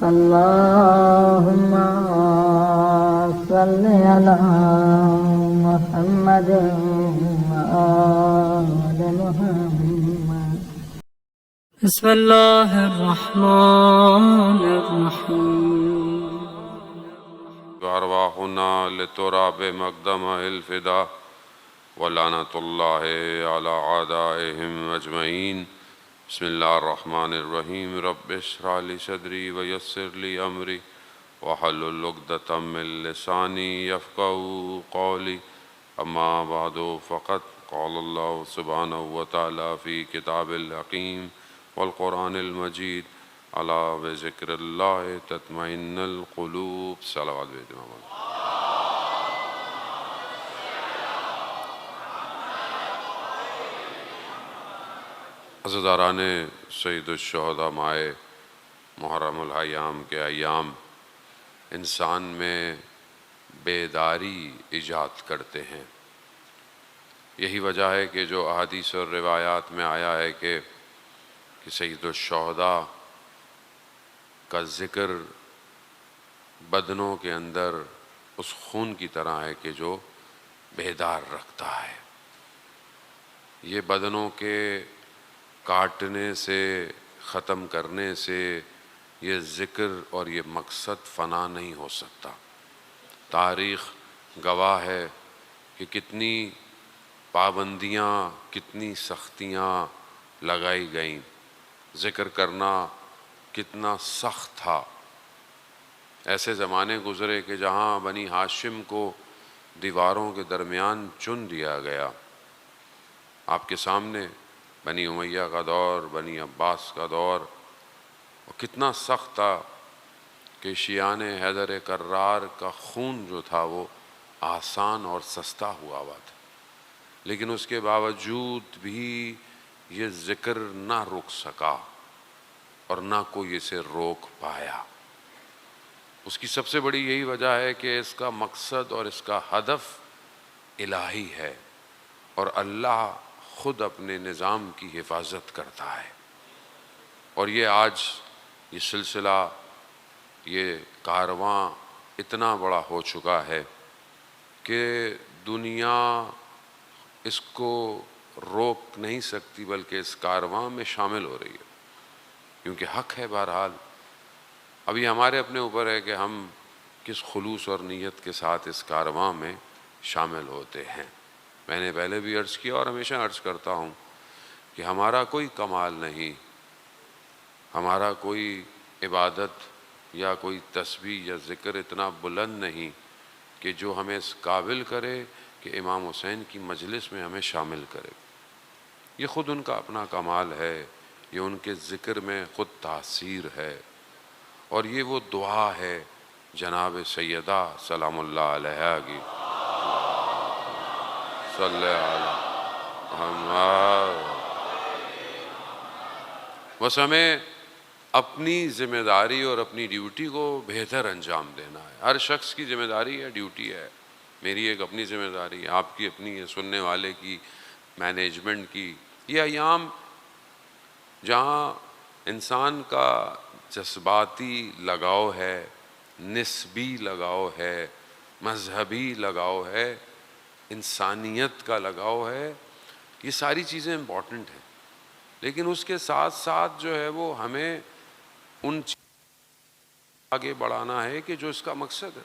اللهم صل على محمد وآل محمد. بسم الله الرحمن الرحيم. وأرواحنا لتراب مقدم الفدا ولعنة الله على أعدائهم أجمعين. بسم الله الرحمن الرحيم. رب اشرح لي صدري ويسر لي أمري واحلل عقدة من لساني يفقهوا قولي. أما بعد فقد قال الله سبحانه وتعالى في كتاب الحكيم والقرآن المجيد ألا بذكر الله تطمئن القلوب. صلوات بيت محمد. عزیزاران سید الشہداء ماہ محرم الایام کے ایام انسان میں بیداری ایجاد کرتے ہیں. یہی وجہ ہے کہ جو احادیث اور روایات میں آیا ہے کہ سید الشہداء کا ذکر بدنوں کے اندر اس خون کی طرح ہے کہ جو بیدار رکھتا ہے. یہ بدنوں کے کاٹنے سے ختم کرنے سے یہ ذکر اور یہ مقصد فنا نہیں ہو سکتا. تاریخ گواہ ہے کہ کتنی پابندیاں کتنی سختیاں لگائی گئیں. ذکر کرنا کتنا سخت تھا. ایسے زمانے گزرے کہ جہاں بنی ہاشم کو دیواروں کے درمیان چن دیا گیا. آپ کے سامنے بنی امیہ کا دور، بنی عباس کا دور، اور کتنا سخت تھا کہ شیعان حیدر کرار کا خون جو تھا وہ آسان اور سستا ہوا تھا. لیکن اس کے باوجود بھی یہ ذکر نہ رک سکا اور نہ کوئی اسے روک پایا. اس کی سب سے بڑی یہی وجہ ہے کہ اس کا مقصد اور اس کا ہدف الہی ہے اور اللہ خود اپنے نظام کی حفاظت کرتا ہے. اور یہ آج یہ سلسلہ یہ کارواں اتنا بڑا ہو چکا ہے کہ دنیا اس کو روک نہیں سکتی بلکہ اس کارواں میں شامل ہو رہی ہے کیونکہ حق ہے. بہرحال ابھی ہمارے اپنے اوپر ہے کہ ہم کس خلوص اور نیت کے ساتھ اس کارواں میں شامل ہوتے ہیں. میں نے پہلے بھی عرض کیا اور ہمیشہ عرض کرتا ہوں کہ ہمارا کوئی کمال نہیں، ہمارا کوئی عبادت یا کوئی تسبیح یا ذکر اتنا بلند نہیں کہ جو ہمیں اس قابل کرے کہ امام حسین کی مجلس میں ہمیں شامل کرے. یہ خود ان کا اپنا کمال ہے، یہ ان کے ذکر میں خود تاثیر ہے اور یہ وہ دعا ہے جناب سیدہ سلام اللہ علیہا کی صلی اللہ محمد. بس ہمیں اپنی ذمہ داری اور اپنی ڈیوٹی کو بہتر انجام دینا ہے. ہر شخص کی ذمہ داری ہے، ڈیوٹی ہے. میری ایک اپنی ذمہ داری ہے، آپ کی اپنی ہے، سننے والے کی، مینجمنٹ کی. یہ ایام جہاں انسان کا جذباتی لگاؤ ہے، نسبی لگاؤ ہے، مذہبی لگاؤ ہے، انسانیت کا لگاؤ ہے، یہ ساری چیزیں امپورٹنٹ ہیں. لیکن اس کے ساتھ ساتھ جو ہے وہ ہمیں ان آگے بڑھانا ہے کہ جو اس کا مقصد ہے.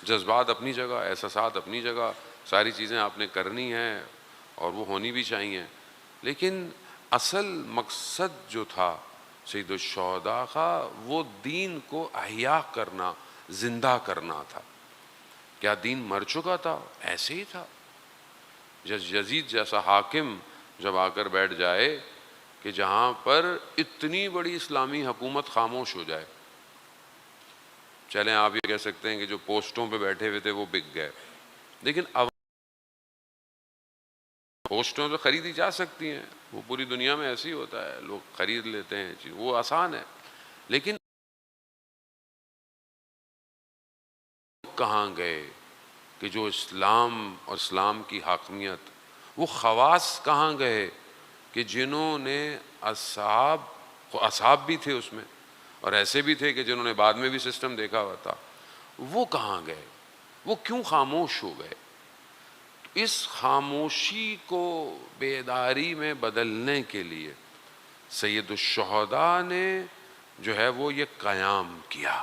جذبات اپنی جگہ، احساسات اپنی جگہ، ساری چیزیں آپ نے کرنی ہیں اور وہ ہونی بھی چاہیے. لیکن اصل مقصد جو تھا سید الشہداء کا وہ دین کو احیا کرنا، زندہ کرنا تھا. کیا دین مر چکا تھا؟ ایسے ہی تھا. یزید جیسا حاکم جب آ کر بیٹھ جائے کہ جہاں پر اتنی بڑی اسلامی حکومت خاموش ہو جائے. چلیں آپ یہ کہہ سکتے ہیں کہ جو پوسٹوں پہ بیٹھے ہوئے تھے وہ بک گئے، لیکن پوسٹوں تو خریدی جا سکتی ہیں، وہ پوری دنیا میں ایسے ہی ہوتا ہے، لوگ خرید لیتے ہیں، وہ آسان ہے. لیکن کہاں گئے کہ جو اسلام اور اسلام کی حاکمیت، وہ خواص کہاں گئے کہ جنہوں نے اصحاب بھی تھے اس میں، اور ایسے بھی تھے کہ جنہوں نے بعد میں بھی سسٹم دیکھا ہوا تھا، وہ کہاں گئے؟ وہ کیوں خاموش ہو گئے؟ اس خاموشی کو بیداری میں بدلنے کے لیے سید الشہداء نے جو ہے وہ یہ قیام کیا،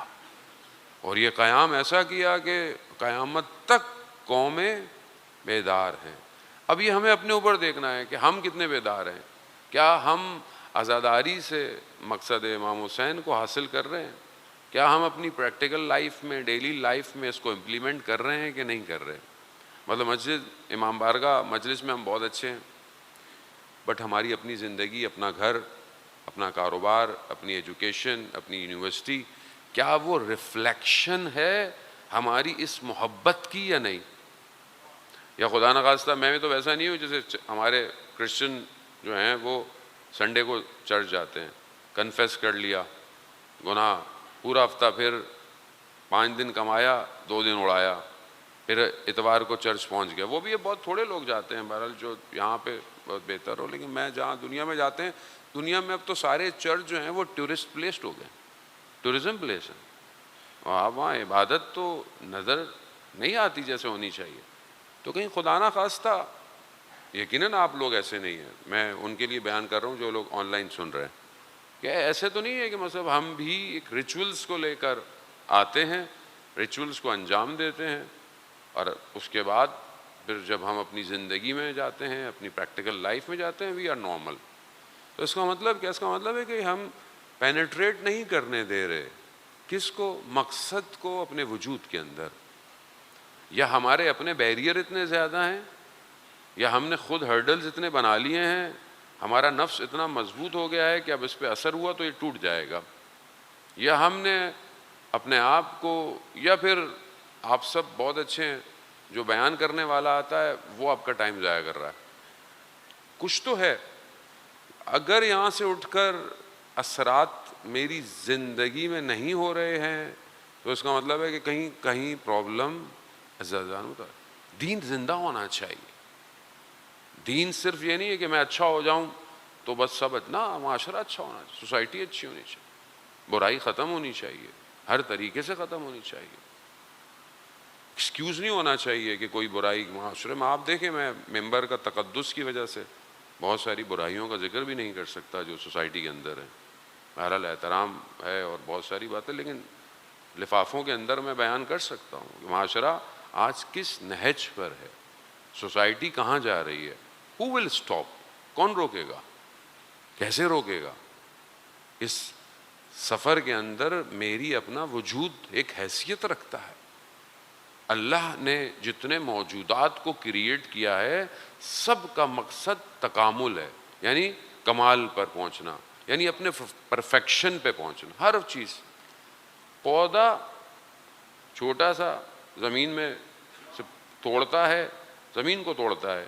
اور یہ قیام ایسا کیا کہ قیامت تک قومیں بیدار ہیں۔ اب یہ ہمیں اپنے اوپر دیکھنا ہے کہ ہم کتنے بیدار ہیں۔ کیا ہم عزاداری سے مقصد امام حسین کو حاصل کر رہے ہیں؟ کیا ہم اپنی پریکٹیکل لائف میں، ڈیلی لائف میں اس کو امپلیمنٹ کر رہے ہیں کہ نہیں کر رہے؟ مطلب مسجد امام بارگاہ مجلس میں ہم بہت اچھے ہیں، بٹ ہماری اپنی زندگی، اپنا گھر، اپنا کاروبار، اپنی ایجوکیشن، اپنی یونیورسٹی، کیا وہ ریفلیکشن ہے ہماری اس محبت کی یا نہیں؟ یا خدا نخواستہ میں تو ویسا نہیں ہوں جیسے ہمارے کرسچن جو ہیں وہ سنڈے کو چرچ جاتے ہیں، کنفیس کر لیا گناہ، پورا ہفتہ پھر 5 دن کمایا، 2 دن اڑایا، پھر اتوار کو چرچ پہنچ گیا۔ وہ بھی یہ بہت تھوڑے لوگ جاتے ہیں بہرحال، جو یہاں پہ بہت بہتر ہو، لیکن میں جہاں دنیا میں جاتے ہیں، دنیا میں اب تو سارے چرچ جو ہیں وہ ٹورسٹ پلیس ہو گئے، ٹورزم پلیس ہیں، اور وہاں عبادت تو نظر نہیں آتی جیسے ہونی چاہیے۔ تو کہیں خدا نہ خواستہ، یقیناً آپ لوگ ایسے نہیں ہیں، میں ان کے لیے بیان کر رہا ہوں جو لوگ آن لائن سن رہے ہیں، کہ ایسے تو نہیں ہے کہ مطلب ہم بھی ایک ریچولز کو لے کر آتے ہیں، ریچولز کو انجام دیتے ہیں، اور اس کے بعد پھر جب ہم اپنی زندگی میں جاتے ہیں، اپنی پریکٹیکل لائف میں جاتے ہیں، وی آر نارمل۔ تو اس کا مطلب کیا؟ اس کا مطلب ہے کہ ہم پینیٹریٹ نہیں کرنے دے رہے کس کو؟ مقصد کو اپنے وجود کے اندر، یا ہمارے اپنے بیریئر اتنے زیادہ ہیں، یا ہم نے خود ہرڈلز اتنے بنا لیے ہیں، ہمارا نفس اتنا مضبوط ہو گیا ہے کہ اب اس پہ اثر ہوا تو یہ ٹوٹ جائے گا، یا ہم نے اپنے آپ کو، یا پھر آپ سب بہت اچھے ہیں، جو بیان کرنے والا آتا ہے وہ آپ کا ٹائم ضائع کر رہا ہے۔ کچھ تو ہے۔ اگر یہاں سے اٹھ کر اثرات میری زندگی میں نہیں ہو رہے ہیں تو اس کا مطلب ہے کہ کہیں کہیں پرابلم عزیزان ہوتا ہے۔ دین زندہ ہونا چاہیے۔ دین صرف یہ نہیں ہے کہ میں اچھا ہو جاؤں تو بس سب نہ، معاشرہ اچھا ہونا چاہیے، سوسائٹی اچھی ہونی چاہیے، برائی ختم ہونی چاہیے، ہر طریقے سے ختم ہونی چاہیے۔ ایکسکیوز نہیں ہونا چاہیے کہ کوئی برائی معاشرے میں، آپ دیکھیں میں ممبر کا تقدس کی وجہ سے بہت ساری برائیوں کا ذکر بھی نہیں کر سکتا جو سوسائٹی کے اندر ہے، بہرحال احترام ہے اور بہت ساری باتیں، لیکن لفافوں کے اندر میں بیان کر سکتا ہوں کہ معاشرہ آج کس نہج پر ہے، سوسائٹی کہاں جا رہی ہے، ہو ول اسٹاپ، کون روکے گا، کیسے روکے گا؟ اس سفر کے اندر میری اپنا وجود ایک حیثیت رکھتا ہے۔ اللہ نے جتنے موجودات کو کریٹ کیا ہے سب کا مقصد تکامل ہے، یعنی کمال پر پہنچنا، یعنی اپنے پرفیکشن پہ پہنچنا۔ ہر چیز، پودا چھوٹا سا زمین میں سے توڑتا ہے، زمین کو توڑتا ہے،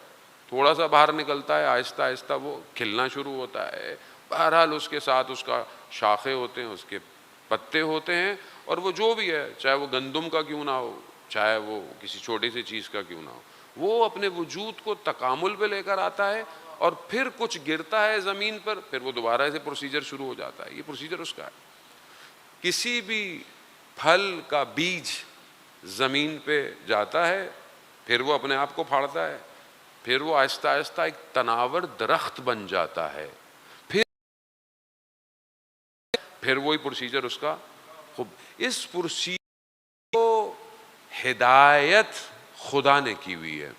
تھوڑا سا باہر نکلتا ہے، آہستہ آہستہ وہ کھلنا شروع ہوتا ہے، بہرحال اس کے ساتھ اس کا شاخیں ہوتے ہیں، اس کے پتے ہوتے ہیں، اور وہ جو بھی ہے، چاہے وہ گندم کا کیوں نہ ہو، چاہے وہ کسی چھوٹی سی چیز کا کیوں نہ ہو، وہ اپنے وجود کو تکامل پہ لے کر آتا ہے، اور پھر کچھ گرتا ہے زمین پر، پھر وہ دوبارہ سے پروسیجر شروع ہو جاتا ہے۔ یہ پروسیجر اس کا ہے۔ کسی بھی پھل کا بیج زمین پہ جاتا ہے، پھر وہ اپنے آپ کو پھاڑتا ہے، پھر وہ آہستہ آہستہ ایک تناور درخت بن جاتا ہے، پھر وہی پروسیجر اس کا۔ خوب اس پروسیجر کو ہدایت خدا نے کی ہوئی ہے،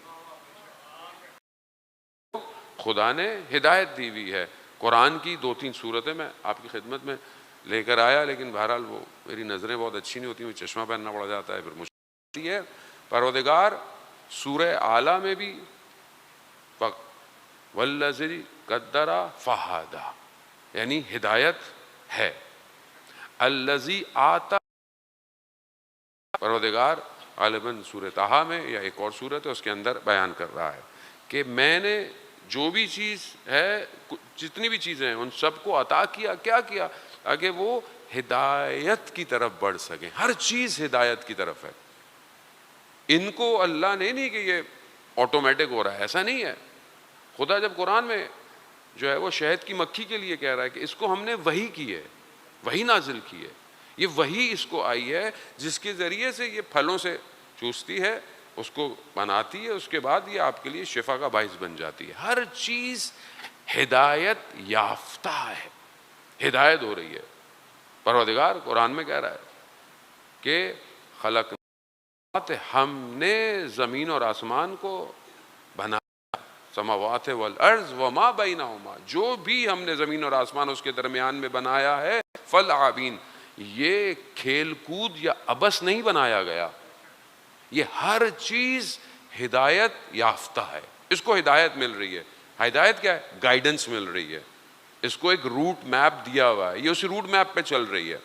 خدا نے ہدایت دی ہوئی ہے۔ قرآن کی 2-3 صورتیں میں آپ کی خدمت میں لے کر آیا، لیکن بہرحال وہ میری نظریں بہت اچھی نہیں ہوتی، مجھے چشمہ پہننا پڑ جاتا ہے، پھر مشکل ہے۔ پروردگار سورہ اعلیٰ میں بھی والذی قدر فہدی، یعنی ہدایت ہے۔ الذی آتا، پروردگار غالباً سورہ طٰہٰ میں یا ایک اور سورت ہے اس کے اندر بیان کر رہا ہے کہ میں نے جو بھی چیز ہے، جتنی بھی چیزیں ہیں، ان سب کو عطا کیا۔ کیا کیا؟ تاکہ وہ ہدایت کی طرف بڑھ سکیں۔ ہر چیز ہدایت کی طرف ہے۔ ان کو اللہ نے نہیں کہ یہ آٹومیٹک ہو رہا ہے، ایسا نہیں ہے۔ خدا جب قرآن میں جو ہے وہ شہد کی مکھی کے لیے کہہ رہا ہے کہ اس کو ہم نے وحی کی ہے، وہی نازل کی ہے، یہ وہی اس کو آئی ہے جس کے ذریعے سے یہ پھلوں سے چوستی ہے، اس کو بناتی ہے، اس کے بعد یہ آپ کے لیے شفا کا باعث بن جاتی ہے۔ ہر چیز ہدایت یافتہ ہے، ہدایت ہو رہی ہے۔ پروردگار قرآن میں کہہ رہا ہے کہ خلق، ہم نے زمین اور آسمان کو بنا، سماوات والارض وما بینہما، جو بھی ہم نے زمین اور آسمان اس کے درمیان میں بنایا ہے، فالعابین، یہ کھیل کود یا عبث نہیں بنایا گیا، یہ ہر چیز ہدایت یافتہ ہے، اس کو ہدایت مل رہی ہے۔ ہدایت کیا ہے؟ گائیڈنس مل رہی ہے، اس کو ایک روٹ میپ دیا ہوا ہے، یہ اسی روٹ میپ پہ چل رہی ہے۔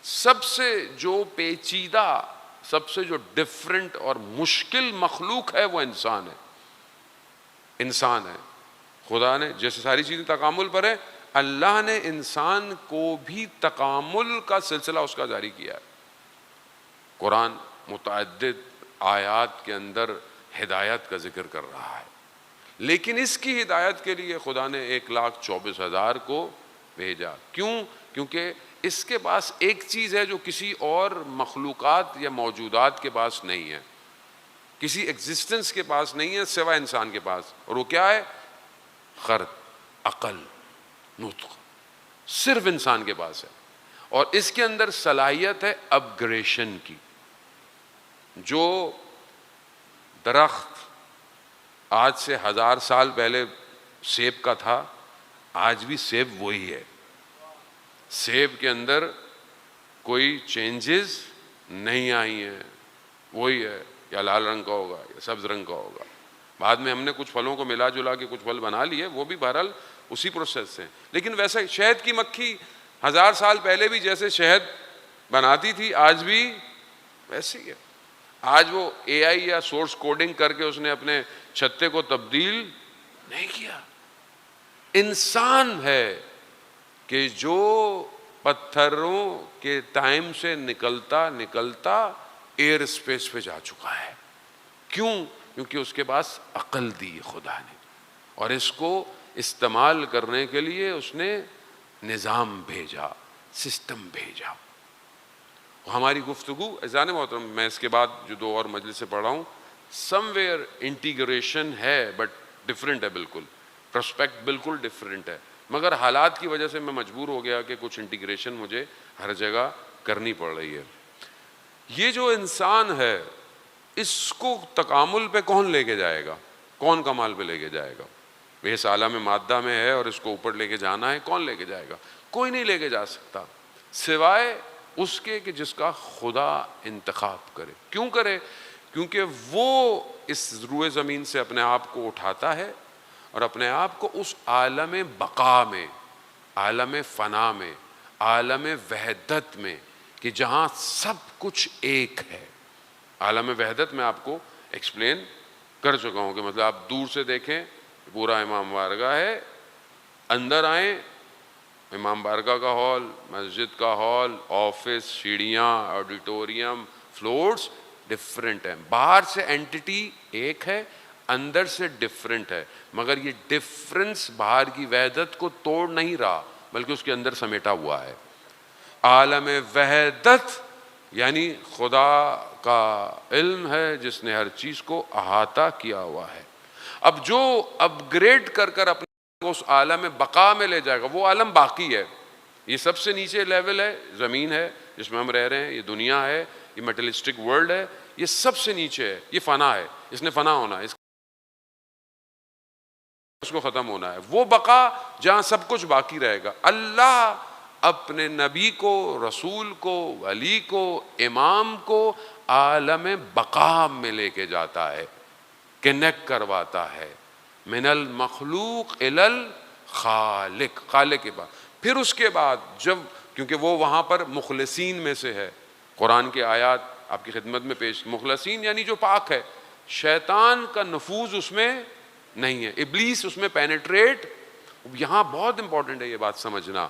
سب سے جو پیچیدہ، سب سے جو ڈفرنٹ اور مشکل مخلوق ہے وہ انسان ہے، انسان ہے۔ خدا نے جیسے ساری چیزیں تکامل پر ہے، اللہ نے انسان کو بھی تکامل کا سلسلہ اس کا جاری کیا ہے۔ قرآن متعدد آیات کے اندر ہدایت کا ذکر کر رہا ہے، لیکن اس کی ہدایت کے لیے خدا نے 1,24,000 کو بھیجا۔ کیوں؟ کیونکہ اس کے پاس ایک چیز ہے جو کسی اور مخلوقات یا موجودات کے پاس نہیں ہے، کسی ایگزسٹنس کے پاس نہیں ہے سوائے انسان کے پاس، اور وہ کیا ہے؟ خرد، عقل، نطق، صرف انسان کے پاس ہے۔ اور اس کے اندر صلاحیت ہے اپگریشن کی۔ جو درخت آج سے 1000 سال پہلے سیب کا تھا، آج بھی سیب وہی ہے، سیب کے اندر کوئی چینجز نہیں آئی ہیں، وہی ہے، یا لال رنگ کا ہوگا یا سبز رنگ کا ہوگا۔ بعد میں ہم نے کچھ پھلوں کو ملا جلا کے کچھ پھل بنا لیے، وہ بھی بہرحال اسی پروسیس سے۔ لیکن ویسا شہد کی مکھی 1000 سال پہلے بھی جیسے شہد بناتی تھی، آج بھی ویسی ہے۔ آج وہ اے آئی یا سورس کوڈنگ کر کے اس نے اپنے چھتے کو تبدیل نہیں کیا۔ انسان ہے کہ جو پتھروں کے ٹائم سے نکلتا نکلتا ایئر اسپیس پہ جا چکا ہے۔ کیوں؟ کیونکہ اس کے پاس عقل دی خدا نے، اور اس کو استعمال کرنے کے لیے اس نے نظام بھیجا، سسٹم بھیجا۔ ہماری گفتگو عزیزان محترم، میں اس کے بعد جو 2 اور مجلس سے پڑھ رہا ہوں، سم ویئر انٹیگریشن ہے، بٹ ڈفرینٹ ہے، بالکل پرسپیکٹ بالکل ڈفرینٹ ہے، مگر حالات کی وجہ سے میں مجبور ہو گیا کہ کچھ انٹیگریشن مجھے ہر جگہ کرنی پڑ رہی ہے۔ یہ جو انسان ہے، اس کو تکامل پہ کون لے کے جائے گا؟ کون کمال پہ لے کے جائے گا؟ اس عالم مادہ میں ہے اور اس کو اوپر لے کے جانا ہے، کون لے کے جائے گا؟ کوئی نہیں لے کے جا سکتا سوائے اس کے کہ جس کا خدا انتخاب کرے۔ کیوں کرے؟ کیونکہ وہ اس روئے زمین سے اپنے آپ کو اٹھاتا ہے اور اپنے آپ کو اس عالم بقا میں، عالم فنا میں، عالم وحدت میں، کہ جہاں سب کچھ ایک ہے۔ عالم وحدت میں آپ کو ایکسپلین کر چکا ہوں کہ مطلب آپ دور سے دیکھیں پورا امام بارگاہ ہے، اندر آئیں امام بارگاہ کا ہال، مسجد کا ہال، آفس، سیڑھیاں، آڈیٹوریم، فلورز ڈفرینٹ ہیں۔ باہر سے اینٹیٹی ایک ہے، اندر سے ڈفرینٹ ہے، مگر یہ ڈفرینس باہر کی وحدت کو توڑ نہیں رہا بلکہ اس کے اندر سمیٹا ہوا ہے۔ عالم وحدت یعنی خدا کا علم ہے جس نے ہر چیز کو احاطہ کیا ہوا ہے۔ اب جو اپ گریڈ کر کر اپنے کو اس عالم بقا میں لے جائے گا، وہ عالم باقی ہے۔ یہ سب سے نیچے لیول ہے، زمین ہے جس میں ہم رہ رہے ہیں، یہ دنیا ہے، یہ میٹلسٹک ورلڈ ہے، یہ سب سے نیچے ہے، یہ فنا ہے، اس نے فنا ہونا ہے، اس کو ختم ہونا ہے۔ وہ بقا جہاں سب کچھ باقی رہے گا۔ اللہ اپنے نبی کو، رسول کو، ولی کو، امام کو عالم بقا میں لے کے جاتا ہے، کنیکٹ کرواتا ہے، من المخلوق الی الخالق، خالق کے بعد۔ پھر اس کے بعد جب، کیونکہ وہ وہاں پر مخلصین میں سے ہے، قرآن کی آیات آپ کی خدمت میں پیش، مخلصین یعنی جو پاک ہے، شیطان کا نفوذ اس میں نہیں ہے، ابلیس اس میں پینیٹریٹ۔ یہاں بہت امپورٹنٹ ہے یہ بات سمجھنا،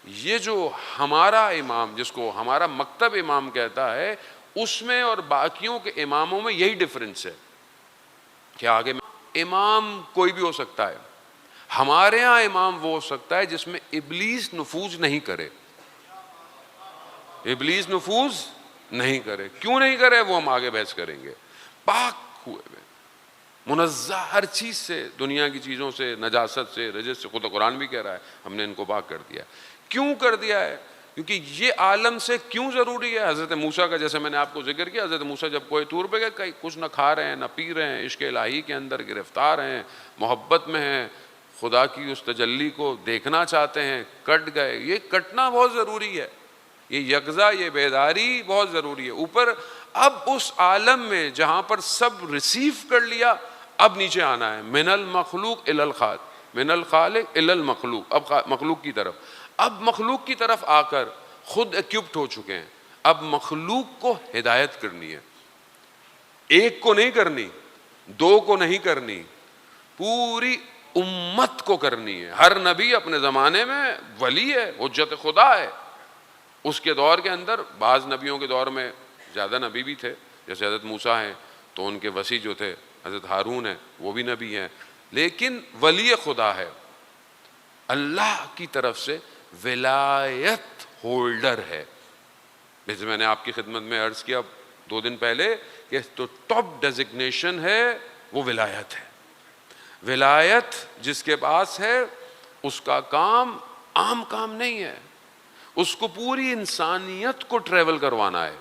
یہ جو ہمارا امام، جس کو ہمارا مکتب امام کہتا ہے، اس میں اور باقیوں کے اماموں میں یہی ڈفرنس ہے کہ آگے امام کوئی بھی ہو سکتا ہے، ہمارے ہاں امام وہ ہو سکتا ہے جس میں ابلیس نفوذ نہیں کرے۔ ابلیس نفوذ نہیں کرے. کیوں نہیں کرے وہ ہم آگے بحث کریں گے. پاک ہوئے ہوئے، منزہ ہر چیز سے، دنیا کی چیزوں سے، نجاست سے، رجس سے. خود قرآن بھی کہہ رہا ہے ہم نے ان کو پاک کر دیا. کیوں کر دیا ہے؟ کیونکہ یہ عالم سے کیوں ضروری ہے. حضرت موسیٰ کا جیسے میں نے آپ کو ذکر کیا، حضرت موسیٰ جب کوہ طور پہ گئے، کہیں کچھ نہ کھا رہے ہیں نہ پی رہے ہیں، عشق الہی کے اندر گرفتار ہیں، محبت میں ہیں، خدا کی اس تجلی کو دیکھنا چاہتے ہیں، کٹ گئے. یہ کٹنا بہت ضروری ہے، یہ یکزا، یہ بیداری بہت ضروری ہے. اوپر اب اس عالم میں جہاں پر سب ریسیو کر لیا، اب نیچے آنا ہے. من المخلوق الی الخالق، من الخالق الی المخلوق. اب مخلوق کی طرف، اب مخلوق کی طرف آ کر خود ایکوپڈ ہو چکے ہیں. اب مخلوق کو ہدایت کرنی ہے. ایک کو نہیں کرنی، دو کو نہیں کرنی، پوری امت کو کرنی ہے. ہر نبی اپنے زمانے میں ولی ہے، حجت خدا ہے. اس کے دور کے اندر بعض نبیوں کے دور میں زیادہ نبی بھی تھے، جیسے حضرت موسیٰ ہیں تو ان کے وصی جو تھے حضرت ہارون ہیں، وہ بھی نبی ہیں، لیکن ولی خدا ہے، اللہ کی طرف سے ولایت ہولڈر ہے. جیسے میں نے آپ کی خدمت میں عرض کیا 2 دن پہلے کہ تو ٹاپ ڈیزگنیشن ہے وہ ولایت ہے. ولایت جس کے پاس ہے اس کا کام عام کام نہیں ہے، اس کو پوری انسانیت کو ٹریول کروانا ہے.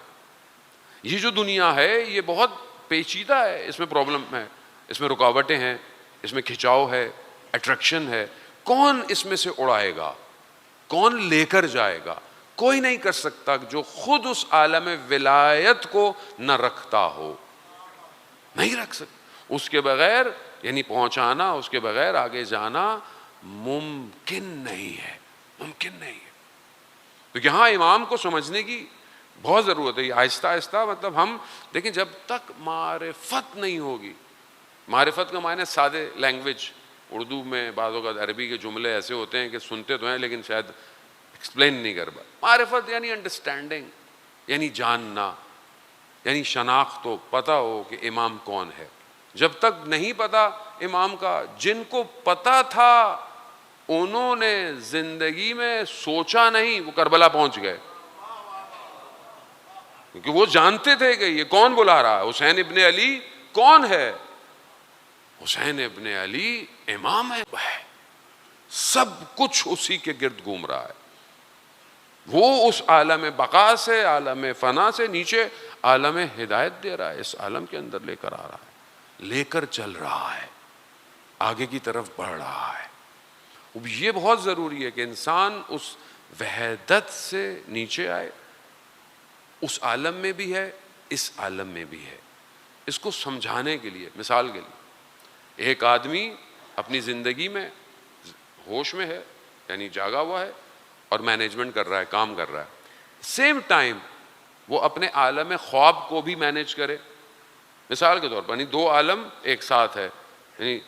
یہ جو دنیا ہے یہ بہت پیچیدہ ہے، اس میں پرابلم ہے، اس میں رکاوٹیں ہیں، اس میں کھچاؤ ہے، اٹریکشن ہے. کون اس میں سے اڑائے گا، کون لے کر جائے گا؟ کوئی نہیں کر سکتا جو خود اس عالم ولایت کو نہ رکھتا ہو. نہیں رکھ سکتا. اس کے بغیر یعنی پہنچانا، اس کے بغیر آگے جانا ممکن نہیں ہے، ممکن نہیں ہے. تو یہاں امام کو سمجھنے کی بہت ضرورت ہے. آہستہ آہستہ مطلب ہم دیکھیں جب تک معرفت نہیں ہوگی، معرفت کا معنی سادے لینگویج، اردو میں بعض اوقات عربی کے جملے ایسے ہوتے ہیں کہ سنتے تو ہیں لیکن شاید ایکسپلین نہیں کر پا. معرفت یعنی انڈرسٹینڈنگ، یعنی جاننا، یعنی شناخت ہو، پتہ ہو کہ امام کون ہے. جب تک نہیں پتا امام کا، جن کو پتا تھا انہوں نے زندگی میں سوچا نہیں، وہ کربلا پہنچ گئے کیونکہ وہ جانتے تھے کہ یہ کون بلا رہا ہے. حسین ابن علی کون ہے؟ حسین ابن علی امام ہے، سب کچھ اسی کے گرد گھوم رہا ہے. وہ اس عالم بقا سے، عالم فنا سے نیچے عالم ہدایت دے رہا ہے، اس عالم کے اندر لے کر آ رہا ہے، لے کر چل رہا ہے، آگے کی طرف بڑھ رہا ہے. یہ بہت ضروری ہے کہ انسان اس وحدت سے نیچے آئے. اس عالم میں بھی ہے، اس عالم میں بھی ہے. اس کو سمجھانے کے لیے، مثال کے لیے، ایک آدمی اپنی زندگی میں ہوش میں ہے، یعنی جاگا ہوا ہے اور مینجمنٹ کر رہا ہے، کام کر رہا ہے. سیم ٹائم وہ اپنے عالم خواب کو بھی مینیج کرے. مثال کے طور پر یعنی 2 عالم ایک ساتھ ہے. یعنی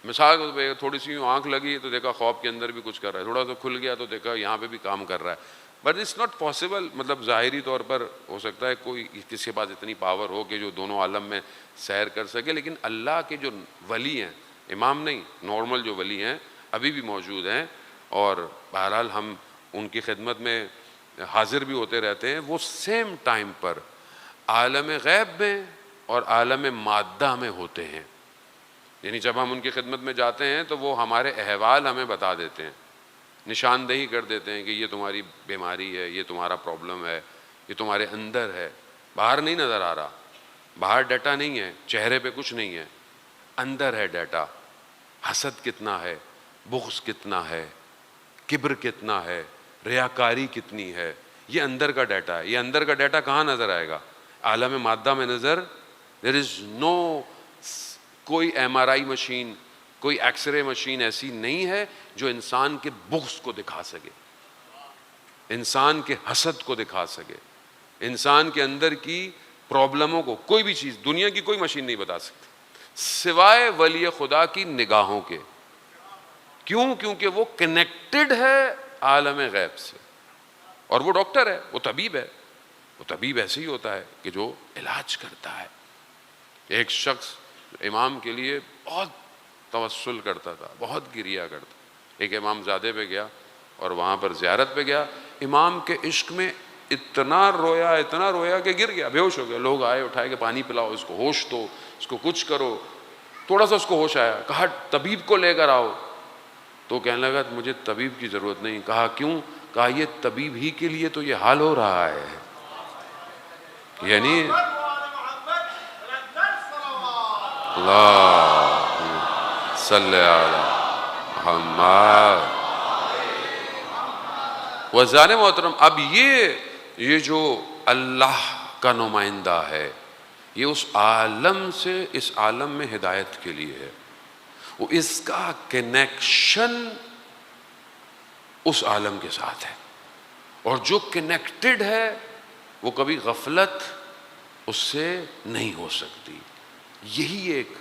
مثال کے طور پر تھوڑی سی آنکھ لگی تو دیکھا خواب کے اندر بھی کچھ کر رہا ہے، تھوڑا سا کھل گیا تو دیکھا یہاں پہ بھی کام کر رہا ہے. But it's not possible. مطلب ظاہری طور پر ہو سکتا ہے کوئی کسی کے پاس اتنی پاور ہو کہ جو دونوں عالم میں سیر کر سکے، لیکن اللہ کے جو ولی ہیں، امام نہیں، نارمل جو ولی ہیں ابھی بھی موجود ہیں، اور بہرحال ہم ان کی خدمت میں حاضر بھی ہوتے رہتے ہیں. وہ سیم ٹائم پر عالم غیب میں اور عالم مادہ میں ہوتے ہیں. یعنی جب ہم ان کی خدمت میں جاتے ہیں تو وہ ہمارے احوال ہمیں بتا دیتے ہیں، نشاندہی کر دیتے ہیں کہ یہ تمہاری بیماری ہے، یہ تمہارا پرابلم ہے، یہ تمہارے اندر ہے. باہر نہیں نظر آ رہا، باہر ڈیٹا نہیں ہے، چہرے پہ کچھ نہیں ہے، اندر ہے ڈیٹا. حسد کتنا ہے، بغض کتنا ہے، کبر کتنا ہے، ریاکاری کتنی ہے، یہ اندر کا ڈیٹا ہے. یہ اندر کا ڈیٹا کہاں نظر آئے گا؟ عالم مادہ میں نظر. دیر از نو، کوئی ایم آر آئی مشین، کوئی ایکس رے مشین ایسی نہیں ہے جو انسان کے بغض کو دکھا سکے، انسان کے حسد کو دکھا سکے، انسان کے اندر کی پرابلموں کو. کوئی بھی چیز دنیا کی کوئی مشین نہیں بتا سکتی سوائے ولی خدا کی نگاہوں کے. کیوں؟ کیونکہ وہ کنیکٹڈ ہے عالم غیب سے، اور وہ ڈاکٹر ہے، وہ طبیب ہے. وہ طبیب ایسے ہی ہوتا ہے کہ جو علاج کرتا ہے. ایک شخص امام کے لیے بہت توسل کرتا تھا، بہت گریا کرتا. ایک امام زادے پہ گیا اور وہاں پر زیارت پہ گیا. امام کے عشق میں اتنا رویا کہ گر گیا، بے ہوش ہو گیا. لوگ آئے، اٹھائے کہ پانی پلاؤ اس کو، ہوش دو اس کو، کچھ کرو. تھوڑا سا اس کو ہوش آیا، کہا طبیب کو لے کر آؤ. تو کہنے لگا مجھے طبیب کی ضرورت نہیں. کہا کیوں؟ کہا یہ طبیب ہی کے لیے تو یہ حال ہو رہا ہے. یعنی اللہ صلی علی محمد. وزان محترم، اب یہ جو اللہ کا نمائندہ ہے، یہ اس عالم سے اس عالم میں ہدایت کے لیے ہے. وہ اس کا کنیکشن اس عالم کے ساتھ ہے، اور جو کنیکٹڈ ہے وہ کبھی غفلت اس سے نہیں ہو سکتی. یہی ایک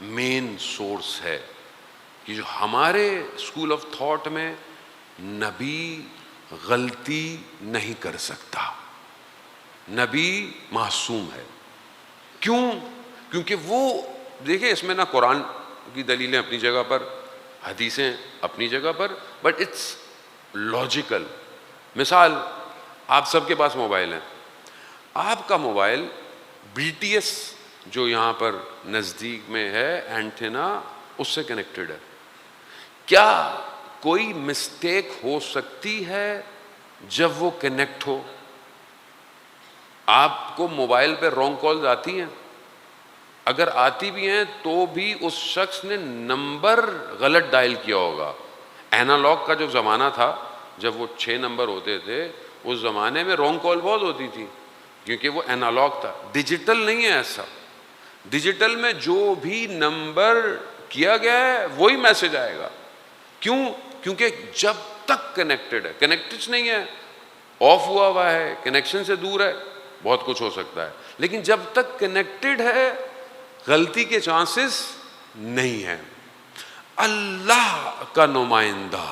مین سورس ہے کہ جو ہمارے اسکول آف تھاٹ میں نبی غلطی نہیں کر سکتا، نبی معصوم ہے. کیوں؟ کیونکہ وہ دیکھیں، اس میں نہ قرآن کی دلیلیں اپنی جگہ پر، حدیثیں اپنی جگہ پر، بٹ اٹس لاجیکل. مثال، آپ سب کے پاس موبائل ہیں. آپ کا موبائل بی ٹی ایس جو یہاں پر نزدیک میں ہے اینٹینا، اس سے کنیکٹڈ ہے. کیا کوئی مسٹیک ہو سکتی ہے جب وہ کنیکٹ ہو؟ آپ کو موبائل پہ رانگ کالز آتی ہیں؟ اگر آتی بھی ہیں تو بھی اس شخص نے نمبر غلط ڈائل کیا ہوگا. اینالاگ کا جو زمانہ تھا، جب وہ 6 نمبر ہوتے تھے، اس زمانے میں رانگ کال بہت ہوتی تھی کیونکہ وہ اینالاگ تھا. ڈیجیٹل نہیں ہے ایسا. ڈیجیٹل میں جو بھی نمبر کیا گیا ہے وہی میسج آئے گا. کیوں؟ کیونکہ جب تک کنیکٹڈ ہے، کنیکٹڈ نہیں ہے، آف ہوا ہے، کنیکشن سے دور ہے، بہت کچھ ہو سکتا ہے. لیکن جب تک کنیکٹڈ ہے غلطی کے چانسز نہیں ہیں. اللہ کا نمائندہ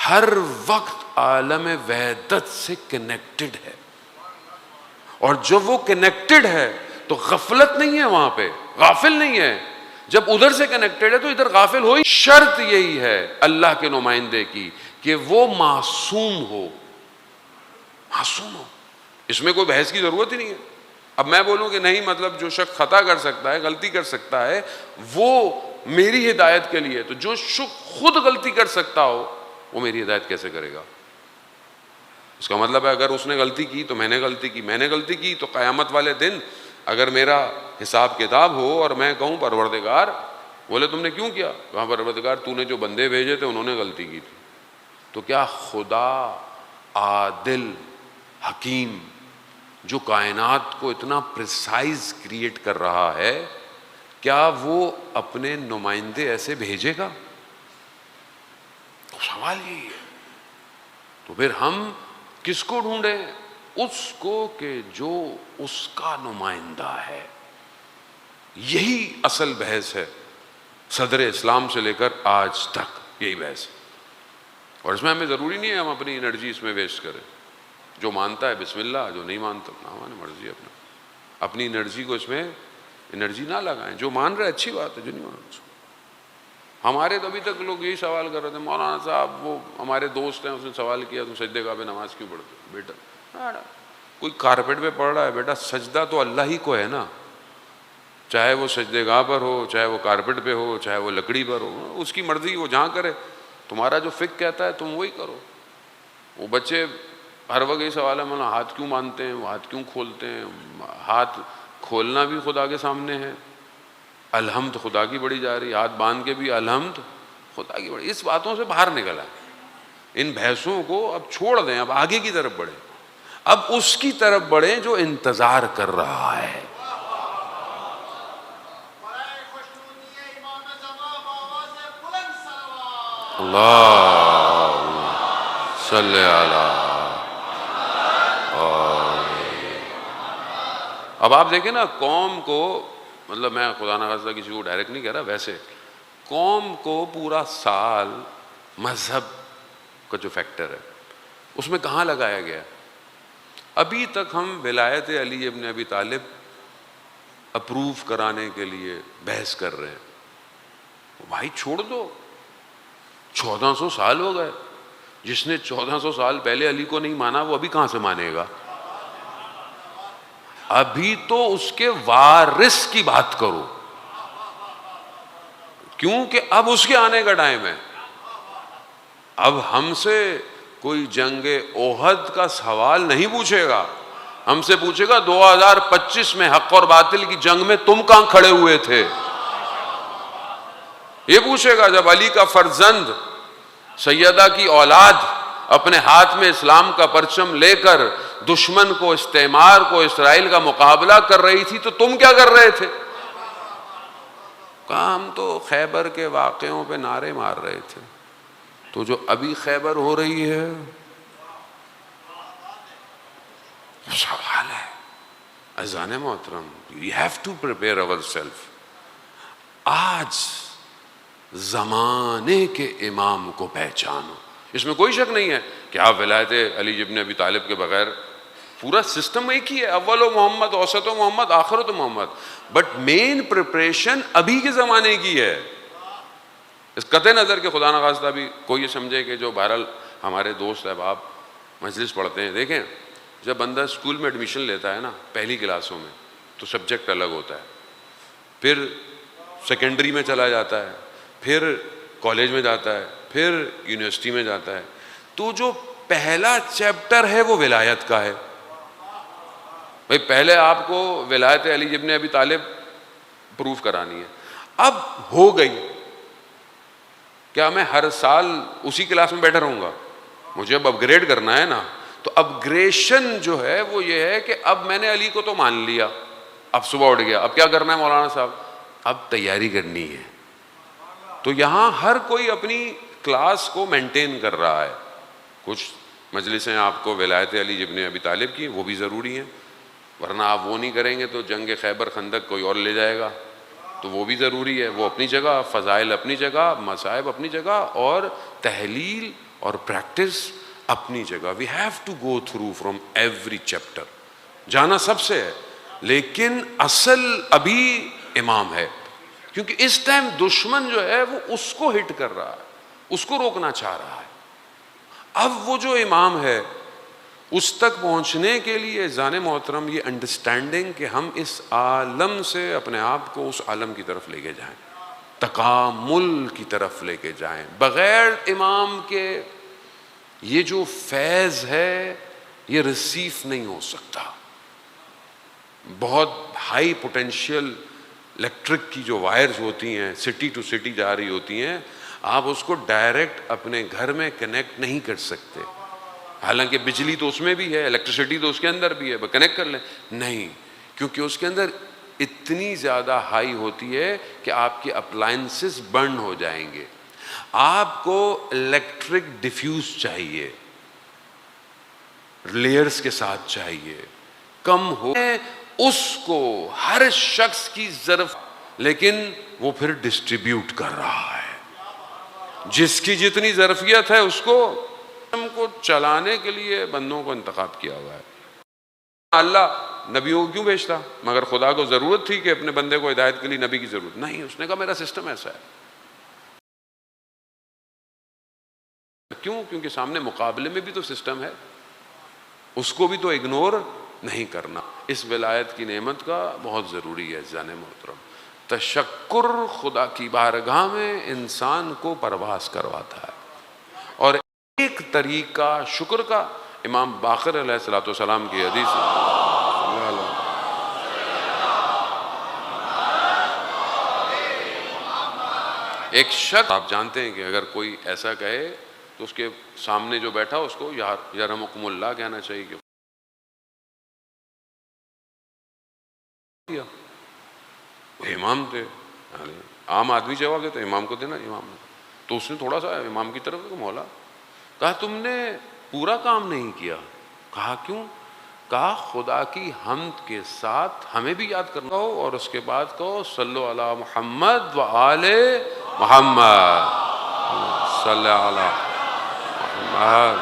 ہر وقت عالم وحدت سے کنیکٹڈ ہے، اور جب وہ کنیکٹڈ ہے تو غفلت نہیں ہے، وہاں پہ غافل نہیں ہے. جب ادھر سے کنیکٹڈ ہے تو ادھر غافل ہو ہی. شرط یہی ہے اللہ کے نمائندے کی کہ وہ معصوم ہو، معصوم ہو. اس میں کوئی بحث کی ضرورت ہی نہیں ہے. اب میں بولوں کہ نہیں، مطلب جو شخص خطا کر سکتا ہے، غلطی کر سکتا ہے، وہ میری ہدایت کے لیے، تو جو شخص خود غلطی کر سکتا ہو وہ میری ہدایت کیسے کرے گا؟ اس کا مطلب ہے اگر اس نے غلطی کی تو میں نے غلطی کی، میں نے غلطی کی تو قیامت والے دن اگر میرا حساب کتاب ہو اور میں کہوں پروردگار، بولے تم نے کیوں کیا؟ کہاں پروردگار تو نے جو بندے بھیجے تھے انہوں نے غلطی کی تھی. تو کیا خدا عادل حکیم جو کائنات کو اتنا پریسائز کریٹ کر رہا ہے، کیا وہ اپنے نمائندے ایسے بھیجے گا؟ تو سوال یہی ہے. تو پھر ہم کس کو ڈھونڈیں؟ اس کو کہ جو اس کا نمائندہ ہے. یہی اصل بحث ہے صدر اسلام سے لے کر آج تک، یہی بحث ہے. اور اس میں ہمیں ضروری نہیں ہے ہم اپنی انرجی اس میں ویسٹ کریں. جو مانتا ہے بسم اللہ، جو نہیں مانتا ہماری مرضی. اپنی انرجی کو اس میں انرجی نہ لگائیں. جو مان رہے اچھی بات ہے، جو نہیں مان رہا. ہمارے تو ابھی تک لوگ یہی سوال کر رہے تھے، مولانا صاحب وہ ہمارے دوست ہیں، اس نے سوال کیا تم سجدے گاہ پہ نماز کیوں پڑھتے ہو؟ بیٹا کوئی کارپیٹ پہ پڑھ رہا ہے، بیٹا سجدہ تو اللہ ہی کو ہے نا. چاہے وہ سجدے گاہ پر ہو، چاہے وہ کارپیٹ پہ ہو، چاہے وہ لکڑی پر ہو، اس کی مرضی، وہ جہاں کرے. تمہارا جو فقہ کہتا ہے تم وہی کرو. وہ بچے ہر وقت یہ سوال ہے مولانا ہاتھ کیوں باندھتے ہیں، وہ ہاتھ کیوں کھولتے ہیں؟ ہاتھ کھولنا بھی خدا کے سامنے ہے، الحمد خدا کی بڑی جا رہی، ہاتھ باندھ کے بھی الحمد خدا کی بڑی. اس باتوں سے باہر نکل آئے. ان بحثوں کو اب چھوڑ دیں، اب آگے کی طرف بڑھیں. اب اس کی طرف بڑھیں جو انتظار کر رہا ہے. اللہ صلی اللہ. اب آپ دیکھیں نا، قوم کو، مطلب میں خدا نخواستہ کسی کو ڈائریکٹ نہیں کہہ رہا، ویسے قوم کو پورا سال مذہب کا جو فیکٹر ہے اس میں کہاں لگایا گیا؟ ابھی تک ہم ولایت علی ابن ابی طالب اپروو کرانے کے لیے بحث کر رہے ہیں. بھائی چھوڑ دو، 1400 سال ہو گئے. جس نے 1400 سال پہلے علی کو نہیں مانا وہ ابھی کہاں سے مانے گا؟ ابھی تو اس کے وارث کی بات کرو، کیونکہ اب اس کے آنے کا ٹائم ہے۔ اب ہم سے کوئی جنگ احد کا سوال نہیں پوچھے گا، ہم سے پوچھے گا 2025 میں حق اور باطل کی جنگ میں تم کہاں کھڑے ہوئے تھے؟ یہ پوچھے گا جب علی کا فرزند، سیدہ کی اولاد اپنے ہاتھ میں اسلام کا پرچم لے کر دشمن کو، استعمار کو، اسرائیل کا مقابلہ کر رہی تھی تو تم کیا کر رہے تھے؟ کہا ہم تو خیبر کے واقعوں پہ نعرے مار رہے تھے۔ تو جو ابھی خیبر ہو رہی ہے سوال ہے۔ عزیزان محترم، we have to prepare ourselves۔ آج زمانے کے امام کو پہچانو، اس میں کوئی شک نہیں ہے کہ آپ ولایت علی ابن ابی طالب کے بغیر، پورا سسٹم ایک ہی ہے، اول و محمد، اوسط و محمد، آخرت و محمد، بٹ مین پریپریشن ابھی کے زمانے کی ہے۔ اس قطع نظر کے خدا نخواستہ بھی کوئی یہ سمجھے کہ جو بہرحال ہمارے دوست احباب مجلس پڑھتے ہیں، دیکھیں جب بندہ اسکول میں ایڈمیشن لیتا ہے نا پہلی کلاسوں میں تو سبجیکٹ الگ ہوتا ہے، پھر سیکنڈری میں چلا جاتا ہے، پھر کالج میں جاتا ہے، پھر یونیورسٹی میں جاتا ہے، تو جو پہلا چیپٹر ہے وہ ولایت کا ہے۔ بھئی پہلے آپ کو ولایت علی ابن ابی طالب پروف کرانی ہے، اب ہو گئی، کیا میں ہر سال اسی کلاس میں بیٹھا رہوں گا؟ مجھے اب اپ گریڈ کرنا ہے نا، تو اپ گریشن جو ہے وہ یہ ہے کہ اب میں نے علی کو تو مان لیا، اب صبح اٹھ گیا، اب کیا کرنا ہے مولانا صاحب؟ اب تیاری کرنی ہے۔ تو یہاں ہر کوئی اپنی کلاس کو مینٹین کر رہا ہے، کچھ مجلسیں آپ کو ولایت علی ابن ابی طالب کی وہ بھی ضروری ہیں، ورنہ آپ وہ نہیں کریں گے تو جنگ خیبر خندق کوئی اور لے جائے گا، تو وہ بھی ضروری ہے، وہ اپنی جگہ، فضائل اپنی جگہ، مصائب اپنی جگہ، اور تحلیل اور پریکٹس اپنی جگہ۔ We have to go through from every chapter, جانا سب سے ہے، لیکن اصل ابھی امام ہے، کیونکہ اس ٹائم دشمن جو ہے وہ اس کو ہٹ کر رہا ہے، اس کو روکنا چاہ رہا ہے۔ اب وہ جو امام ہے اس تک پہنچنے کے لیے زان محترم یہ انڈرسٹینڈنگ کہ ہم اس عالم سے اپنے آپ کو اس عالم کی طرف لے کے جائیں، تکامل کی طرف لے کے جائیں۔ بغیر امام کے یہ جو فیض ہے یہ ریسیو نہیں ہو سکتا۔ بہت ہائی پوٹینشیل الیکٹرک کی جو وائرز ہوتی ہیں سٹی ٹو سٹی جا رہی ہوتی ہیں، آپ اس کو ڈائریکٹ اپنے گھر میں کنیکٹ نہیں کر سکتے، حالانکہ بجلی تو اس میں بھی ہے، الیکٹریسٹی تو اس کے اندر بھی ہے، کنیکٹ کر لیں، نہیں، کیونکہ اس کے اندر اتنی زیادہ ہائی ہوتی ہے کہ آپ کے اپلائنسز برن ہو جائیں گے۔ آپ کو الیکٹرک ڈیفیوز چاہیے، لیئرز کے ساتھ چاہیے، کم ہو اس کو ہر شخص کی ضرورت، لیکن وہ پھر ڈسٹریبیوٹ کر رہا ہے، جس کی جتنی ظرفیت ہے اس کو چلانے کے لیے بندوں کو انتخاب کیا ہوا ہے۔ اللہ نبیوں کو کیوں بھیجتا؟ مگر خدا کو ضرورت تھی کہ اپنے بندے کو ہدایت کے لیے نبی کی ضرورت نہیں، اس نے کہا میرا سسٹم ایسا ہے۔ کیوں؟ کیونکہ سامنے مقابلے میں بھی تو سسٹم ہے، اس کو بھی تو اگنور نہیں کرنا۔ اس ولایت کی نعمت کا بہت ضروری ہے عزیزان محترم۔ تشکر خدا کی بارگاہ میں انسان کو پرواز کرواتا ہے، اور ایک طریقہ شکر کا امام باقر علیہ الصلوۃ والسلام کی حدیث ایک شخص، آپ جانتے ہیں کہ اگر کوئی ایسا کہے تو اس کے سامنے جو بیٹھا اس کو یرحمکم اللہ کہنا چاہیے، کہ امام تھے، عام آدمی جواب دیتا امام کو دینا، امام نے تو اس نے تھوڑا سا امام کی طرف مولا کہا تم نے پورا کام نہیں کیا۔ کہا کیوں؟ کہا خدا کی حمد کے ساتھ ہمیں بھی یاد کرنا ہو، اور اس کے بعد کہو صلو علی محمد و آل محمد، صلی علی محمد۔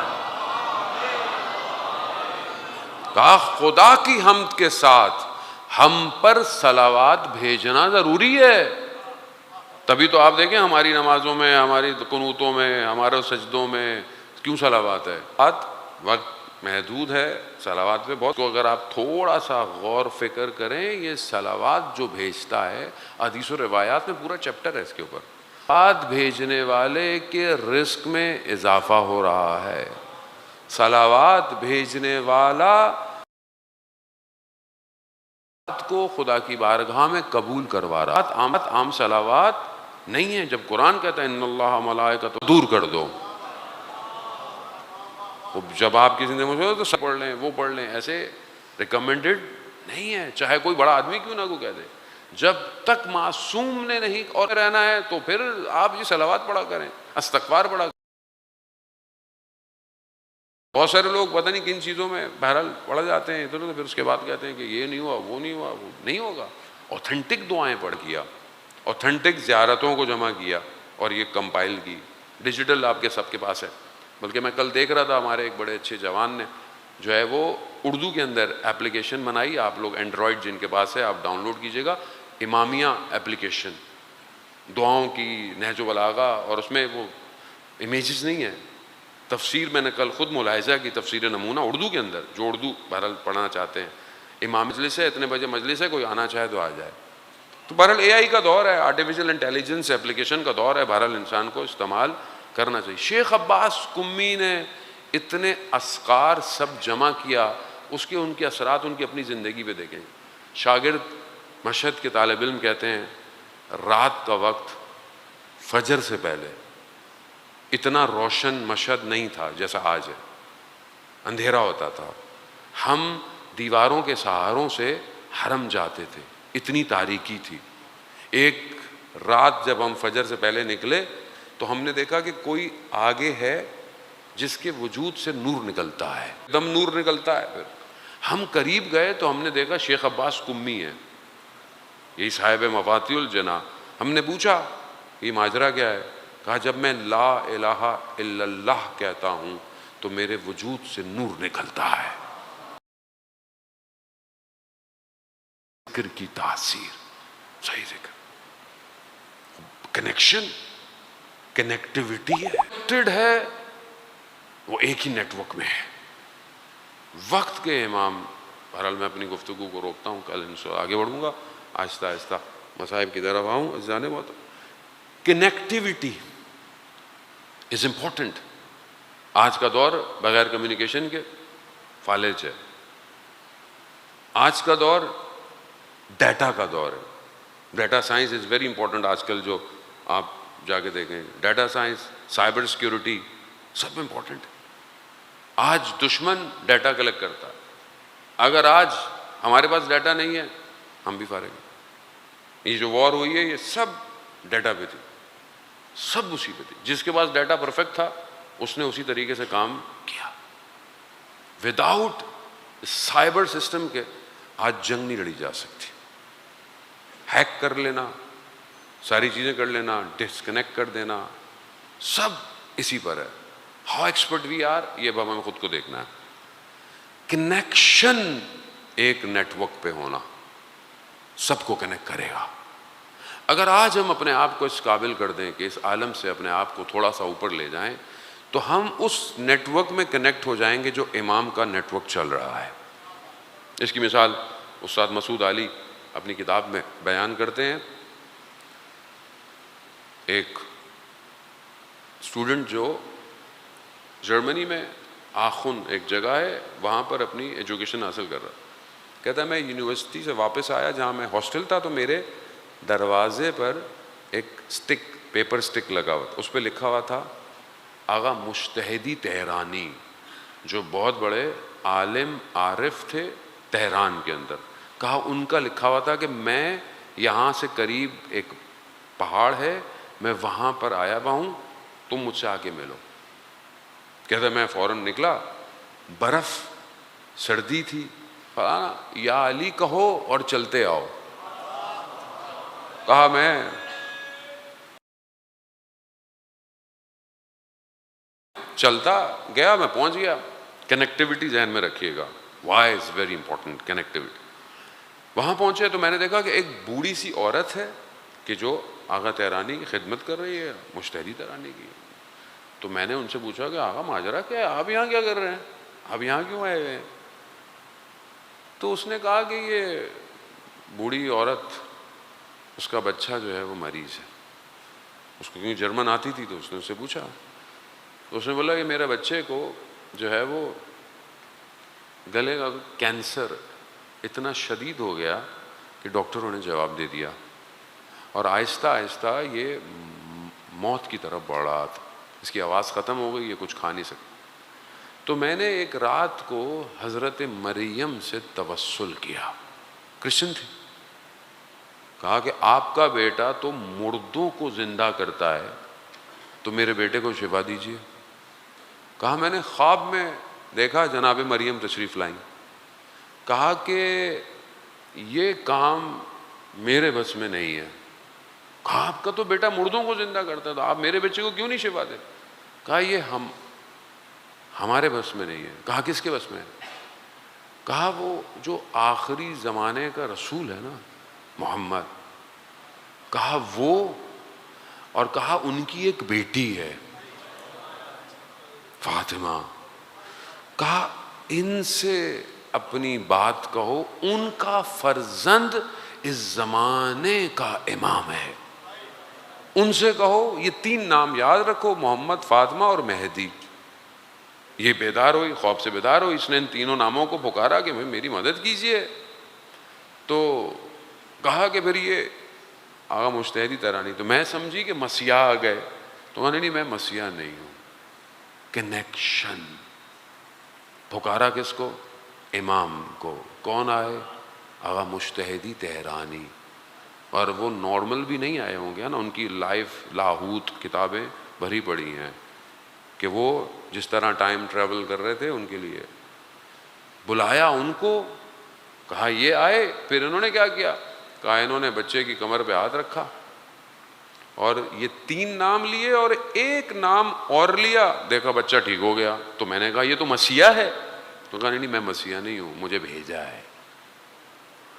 کہا خدا کی حمد کے ساتھ ہم پر صلوات بھیجنا ضروری ہے، تبھی تو آپ دیکھیں ہماری نمازوں میں، ہماری قنوتوں میں، ہمارے سجدوں میں کیوں صلوات ہے؟ وقت محدود ہے، صلوات پہ بہت، اگر آپ تھوڑا سا غور فکر کریں، یہ صلوات جو بھیجتا ہے، حدیث و روایات میں پورا چیپٹر ہے اس کے اوپر، صلوات بھیجنے والے کے رزق میں اضافہ ہو رہا ہے، صلوات بھیجنے والا کو خدا کی بارگاہ میں قبول کروا رہا۔ عام صلوات نہیں ہے۔ جب قرآن کہتا ہے ان اللہ ملائکۃ، دور کر دو، جب آپ کی زندگی میں تو سب پڑھ لیں، وہ پڑھ لیں، ایسے ریکمینڈڈ نہیں ہے، چاہے کوئی بڑا آدمی کیوں نہ کو کہہ دے۔ جب تک معصوم نے نہیں اور رہنا ہے تو پھر آپ یہ صلوات پڑھا کریں، استغفار پڑھا کریں۔ بہت سارے لوگ پتہ نہیں کن چیزوں میں بہرحال پڑھ جاتے ہیں ادھر، تو پھر اس کے بعد کہتے ہیں کہ یہ نہیں ہوا، وہ نہیں ہوا، وہ نہیں ہوگا۔ اوتھینٹک دعائیں پڑھ کیا، اوتھینٹک زیارتوں کو جمع کیا اور یہ کمپائل کی، ڈیجیٹل آپ کے سب کے پاس ہے۔ بلکہ میں کل دیکھ رہا تھا، ہمارے ایک بڑے اچھے جوان نے جو ہے وہ اردو کے اندر ایپلیکیشن بنائی، آپ لوگ اینڈرائڈ جن کے پاس ہے آپ ڈاؤن لوڈ کیجیے گا، امامیہ ایپلیکیشن، دعاؤں کی نہج و بلاغہ، اور اس میں وہ امیجز نہیں ہیں، تفسیر میں نے کل خود ملاحظہ کی، تفسیر نمونہ اردو کے اندر، جو اردو بہرحال پڑھنا چاہتے ہیں، امام مجلس ہے، اتنے بجے مجلس ہے، کوئی آنا چاہے تو آ جائے۔ تو بہرحال اے آئی کا دور ہے، آرٹیفیشل انٹیلیجنس ایپلیکیشن کا دور ہے، بہرحال انسان کو استعمال کرنا چاہیے۔ شیخ عباس قمی نے اتنے اذکار سب جمع کیا، اس کے ان کے اثرات ان کی اپنی زندگی پہ دیکھیں۔ شاگرد مشہد کے طالب علم کہتے ہیں رات کا وقت فجر سے پہلے اتنا روشن مشہد نہیں تھا جیسا آج ہے، اندھیرا ہوتا تھا، ہم دیواروں کے سہاروں سے حرم جاتے تھے، اتنی تاریکی تھی۔ ایک رات جب ہم فجر سے پہلے نکلے تو ہم نے دیکھا کہ کوئی آگے ہے جس کے وجود سے نور نکلتا ہے، دم نور نکلتا ہے۔ پھر ہم قریب گئے تو ہم نے دیکھا شیخ عباس قمی ہے، یہی صاحب مفاتیح الجناح۔ ہم نے پوچھا یہ ماجرا کیا ہے؟ کہا جب میں لا الہ الا اللہ کہتا ہوں تو میرے وجود سے نور نکلتا ہے۔ ذکر کی تاثیر، صحیح ذکر، کنیکشن، کنیکٹیوٹی ہے، وہ ایک ہی نیٹ ورک میں ہے۔ وقت کے امام، بہرحال میں اپنی گفتگو کو روکتا ہوں، کل ان سے آگے بڑھوں گا، آہستہ آہستہ مصائب کی طرف آؤں۔ جانے بہت کنیکٹیوٹی از امپورٹنٹ۔ آج کا دور بغیر کمیونیکیشن کے فالج ہے۔ آج کا دور ڈیٹا کا دور ہے، data science is very important. آج کل جو آپ جا کے دیکھیں، ڈیٹا سائنس، سائبر سیکیورٹی، سب امپورٹنٹ ہے۔ آج دشمن ڈیٹا کلیکٹ کرتا ہے، اگر آج ہمارے پاس ڈیٹا نہیں ہے ہم بھی فارغ ہیں۔ یہ جو وار ہوئی ہے یہ سب ڈیٹا پہ تھی، سب اسی پہ تھی۔ جس کے پاس ڈیٹا پرفیکٹ تھا اس نے اسی طریقے سے کام کیا۔ وداؤٹ سائبر سسٹم کے آج جنگ نہیں لڑی جا سکتی۔ ہیک کر لینا، ساری چیزیں کر لینا، ڈسکنیکٹ کر دینا، سب اسی پر ہے۔ ہاؤ ایکسپرٹ وی آر، یہ اب ہمیں خود کو دیکھنا ہے۔ کنیکشن ایک نیٹ ورک پہ ہونا سب کو کنیکٹ کرے گا۔ اگر آج ہم اپنے آپ کو اس قابل کر دیں کہ اس عالم سے اپنے آپ کو تھوڑا سا اوپر لے جائیں تو ہم اس نیٹ ورک میں کنیکٹ ہو جائیں گے جو امام کا نیٹ ورک چل رہا ہے۔ اس کی مثال استاد مسعود علی اپنی کتاب میں بیان کرتے ہیں۔ ایک اسٹوڈنٹ جو جرمنی میں آخن ایک جگہ ہے وہاں پر اپنی ایجوکیشن حاصل کر رہا، کہتا ہے میں یونیورسٹی سے واپس آیا جہاں میں ہاسٹل تھا تو میرے دروازے پر ایک سٹک، پیپر سٹک لگا ہوا تھا، اس پہ لکھا ہوا تھا آغا مجتہدی تہرانی، جو بہت بڑے عالم عارف تھے تہران کے اندر۔ کہا ان کا لکھا ہوا تھا کہ میں یہاں سے قریب ایک پہاڑ ہے، میں وہاں پر آیا ہوا ہوں، تم مجھ سے آ کے ملو۔ کہتا میں فوراً نکلا، برف، سردی تھی، یا علی کہو اور چلتے آؤ۔ کہا میں چلتا گیا، میں پہنچ گیا۔ کنیکٹیوٹی ذہن میں رکھیے گا، why is very important, connectivity. وہاں پہنچے تو میں نے دیکھا کہ ایک بوڑھی سی عورت ہے کہ جو آغا تہرانی کی خدمت کر رہی ہے، مجتہدی تہرانی کی۔ تو میں نے ان سے پوچھا کہ آقا ماجرا کیا ہے، آپ یہاں کیا کر رہے ہیں، آپ یہاں کیوں آئے ہوئے ہیں؟ تو اس نے کہا کہ یہ بوڑھی عورت، اس کا بچہ جو ہے وہ مریض ہے. اس کو کیونکہ جرمن آتی تھی تو اس نے اس سے پوچھا، تو اس نے بولا کہ میرے بچے کو جو ہے وہ گلے کا کینسر اتنا شدید ہو گیا کہ ڈاکٹروں نے جواب دے دیا، اور آہستہ آہستہ یہ موت کی طرف بڑھ رہا تھا، اس کی آواز ختم ہو گئی، یہ کچھ کھا نہیں سکتا. تو میں نے ایک رات کو حضرت مریم سے توسل کیا، کرسچن تھی، کہا کہ آپ کا بیٹا تو مردوں کو زندہ کرتا ہے، تو میرے بیٹے کو شفا دیجیے. کہا میں نے خواب میں دیکھا جناب مریم تشریف لائیں، کہا کہ یہ کام میرے بس میں نہیں ہے. کہا آپ کا تو بیٹا مردوں کو زندہ کرتا ہے، تو آپ میرے بچے کو کیوں نہیں شفا دے؟ کہا یہ ہمارے بس میں نہیں ہے. کہا کس کے بس میں ہے؟ کہا وہ جو آخری زمانے کا رسول ہے نا محمد، کہا وہ، اور کہا ان کی ایک بیٹی ہے فاطمہ، کہا ان سے اپنی بات کہو، ان کا فرزند اس زمانے کا امام ہے. ان سے کہو یہ 3 نام یاد رکھو، محمد، فاطمہ اور مہدی. یہ بیدار ہوئی، خواب سے بیدار ہوئی، اس نے ان 3 ناموں کو پکارا کہ میری مدد کیجئے. تو کہا کہ پھر یہ آغا مجتہدی ترانی، تو میں سمجھی کہ مسیح آ گئے. تو انہوں نے نہیں، میں مسیح نہیں ہوں. کنیکشن. پکارا کس کو؟ امام کو. کون آئے؟ آغا مجتہدی تہرانی. اور وہ نارمل بھی نہیں آئے ہوں گے نا، ان کی لائف لاہوت کتابیں بھری پڑی ہیں کہ وہ جس طرح ٹائم ٹریول کر رہے تھے، ان کے لیے بلایا ان کو، کہا یہ آئے. پھر انہوں نے کیا کیا؟ کہا انہوں نے بچے کی کمر پہ ہاتھ رکھا اور یہ 3 نام لیے اور ایک نام اور لیا، دیکھا بچہ ٹھیک ہو گیا. تو میں نے کہا یہ تو مسیح ہے. تو کہا نہیں میں مسیح نہیں ہوں، مجھے بھیجا ہے.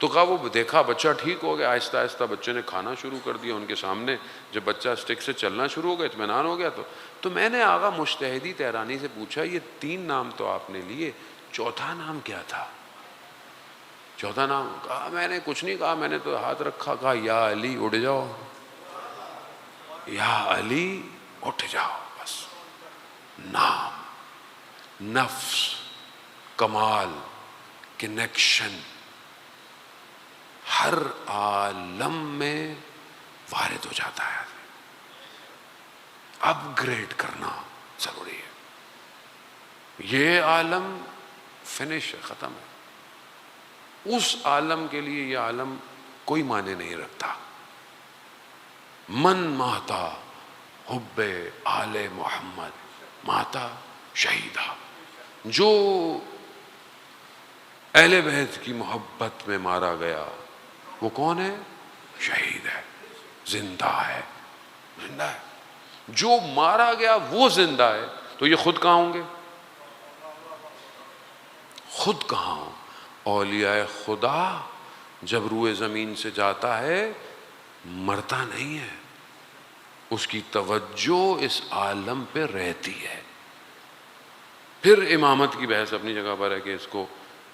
تو کہا وہ دیکھا بچہ ٹھیک ہو گیا، آہستہ آہستہ بچے نے کھانا شروع کر دیا ان کے سامنے. جب بچہ اسٹک سے چلنا شروع ہو گیا، اطمینان ہو گیا. تو میں نے آغا مجتہدی تہرانی سے پوچھا یہ 3 نام تو آپ نے لیے، چوتھا نام کیا تھا؟ چوتھا نام؟ کہا میں نے کچھ نہیں کہا، میں نے تو ہاتھ رکھا، کہا یا علی اٹھ جاؤ، یا علی اٹھ جاؤ. بس نام، نفس، کمال، کنیکشن ہر عالم میں وارد ہو جاتا ہے. اپ گریڈ کرنا ضروری ہے. یہ عالم فنش ہے، ختم ہے. اس عالم کے لیے یہ عالم کوئی معنی نہیں رکھتا. من ماتا حب آل محمد ماتا شہیدہ. جو اہل بیت کی محبت میں مارا گیا وہ کون ہے؟ شہید ہے، زندہ ہے. زندہ ہے. جو مارا گیا وہ زندہ ہے. تو یہ خود کہاں ہوں گے؟ خود کہاں ہوں؟ اولیاء خدا جب روئے زمین سے جاتا ہے مرتا نہیں ہے، اس کی توجہ اس عالم پہ رہتی ہے. پھر امامت کی بحث اپنی جگہ پر ہے کہ اس کو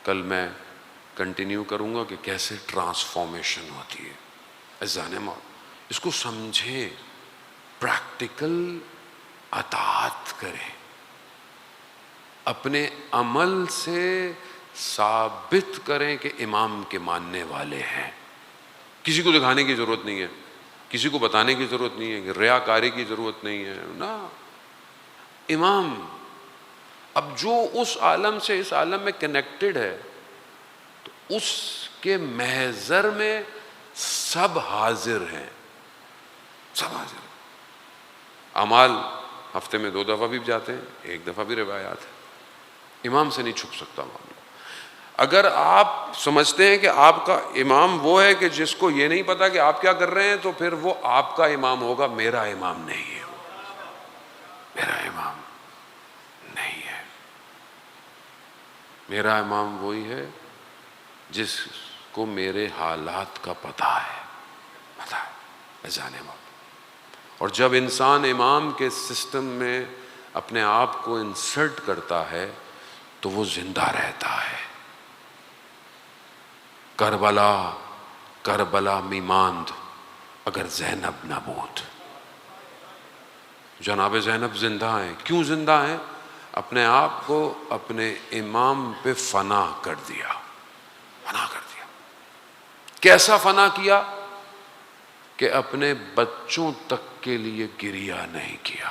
کل میں کنٹینیو کروں گا کہ کیسے ٹرانسفارمیشن ہوتی ہے. اذان موت اس کو سمجھیں، پریکٹیکل اطاعت کریں، اپنے عمل سے ثابت کریں کہ امام کے ماننے والے ہیں. کسی کو دکھانے کی ضرورت نہیں ہے، کسی کو بتانے کی ضرورت نہیں ہے، ریاکاری کی ضرورت نہیں ہے نا. امام اب جو اس عالم سے اس عالم میں کنیکٹڈ ہے تو اس کے محضر میں سب حاضر ہیں، سب حاضر ہیں. اعمال ہفتے میں 2 دفعہ بھی جاتے ہیں، 1 دفعہ بھی روایات ہے. امام سے نہیں چھپ سکتا معاملہ. اگر آپ سمجھتے ہیں کہ آپ کا امام وہ ہے کہ جس کو یہ نہیں پتا کہ آپ کیا کر رہے ہیں، تو پھر وہ آپ کا امام ہوگا، میرا امام نہیں ہے. میرا امام نہیں ہے. میرا امام وہی ہے جس کو میرے حالات کا پتہ ہے. پتہ ہے اذان موت. اور جب انسان امام کے سسٹم میں اپنے آپ کو انسرٹ کرتا ہے تو وہ زندہ رہتا ہے۔ کربلا کربلا می ماند اگر زینب نہ بود۔ جناب زینب زندہ ہیں۔ کیوں زندہ ہیں؟ اپنے آپ کو اپنے امام پہ فنا کر دیا، فنا کر دیا۔ کیسا فنا کیا؟ کہ اپنے بچوں تک کے لیے گریہ نہیں کیا،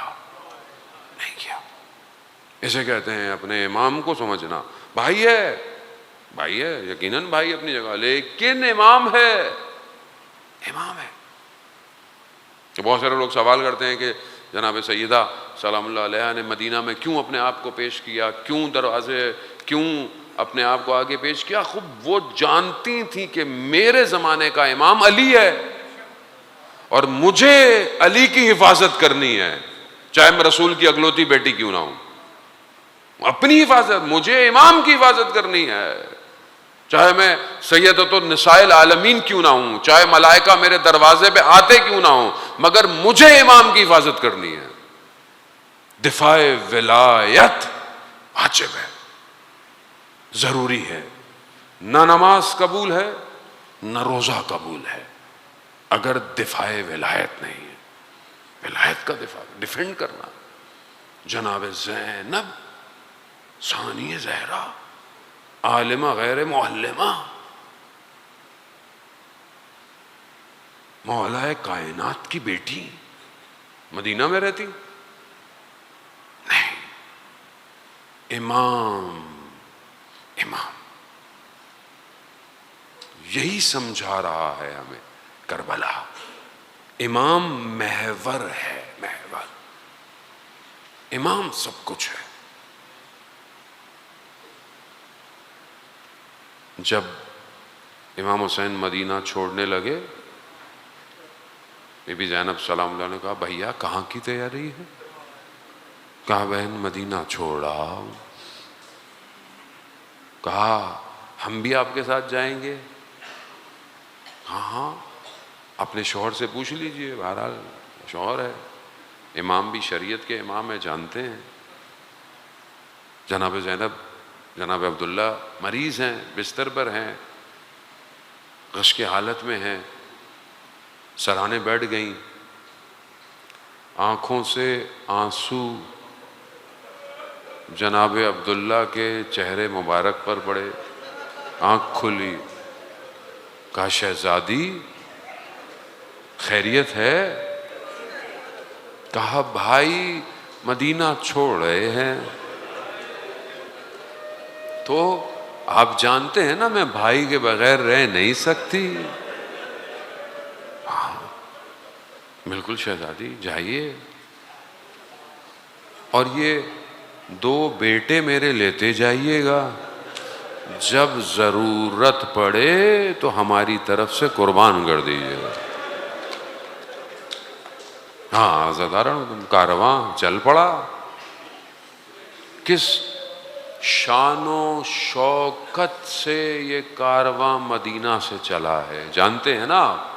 نہیں کیا۔ اسے کہتے ہیں اپنے امام کو سمجھنا۔ بھائی ہے، بھائی ہے، یقیناً بھائی اپنی جگہ، لیکن امام ہے، امام ہے۔ بہت سارے لوگ سوال کرتے ہیں کہ جناب سیدہ سلام اللہ علیہ نے مدینہ میں کیوں اپنے آپ کو پیش کیا، کیوں دروازے، کیوں اپنے آپ کو آگے پیش کیا؟ خوب وہ جانتی تھیں کہ میرے زمانے کا امام علی ہے اور مجھے علی کی حفاظت کرنی ہے، چاہے میں رسول کی اگلوتی بیٹی کیوں نہ ہوں۔ اپنی حفاظت، مجھے امام کی حفاظت کرنی ہے، چاہے میں سیدۃ النساء العالمین کیوں نہ ہوں، چاہے ملائکہ میرے دروازے پہ آتے کیوں نہ ہوں، مگر مجھے امام کی حفاظت کرنی ہے۔ دفاع ولایت واجب ہے، ضروری ہے۔ نہ نماز قبول ہے نہ روزہ قبول ہے اگر دفاع ولایت نہیں ہے۔ ولایت کا دفاع، ڈیفینڈ کرنا۔ جناب زینب ثانی زہرا، عالمہ غیر معلمہ، مولا کائنات کی بیٹی، مدینہ میں رہتی نہیں، امام، امام۔ یہی سمجھا رہا ہے ہمیں کربلا۔ امام محور ہے، محور، امام سب کچھ ہے۔ جب امام حسین مدینہ چھوڑنے لگے، بی بی زینب سلام اللہ نے کہا بھیا کہاں کی تیاری ہے؟ کہا بہن مدینہ چھوڑا۔ کہا ہم بھی آپ کے ساتھ جائیں گے؟ ہاں ہاں، اپنے شوہر سے پوچھ لیجئے، بہرحال شوہر ہے، امام بھی شریعت کے امام ہے، جانتے ہیں۔ جناب زینب، جناب عبداللہ مریض ہیں، بستر پر ہیں، غش کی حالت میں ہیں، سرانے بیٹھ گئیں، آنکھوں سے آنسو جناب عبداللہ کے چہرے مبارک پر پڑے، آنکھ کھلی۔ کہا شہزادی خیریت ہے؟ کہا بھائی مدینہ چھوڑ رہے ہیں۔ تو آپ جانتے ہیں نا میں بھائی کے بغیر رہ نہیں سکتی۔ ہاں بالکل شہزادی جائیے، اور یہ 2 بیٹے میرے لیتے جائیے گا، جب ضرورت پڑے تو ہماری طرف سے قربان کر دیجیے گا۔ ہاں عزادارن کارواں چل پڑا۔ کس شان و شوکت سے یہ کارواں مدینہ سے چلا ہے جانتے ہیں نا آپ؟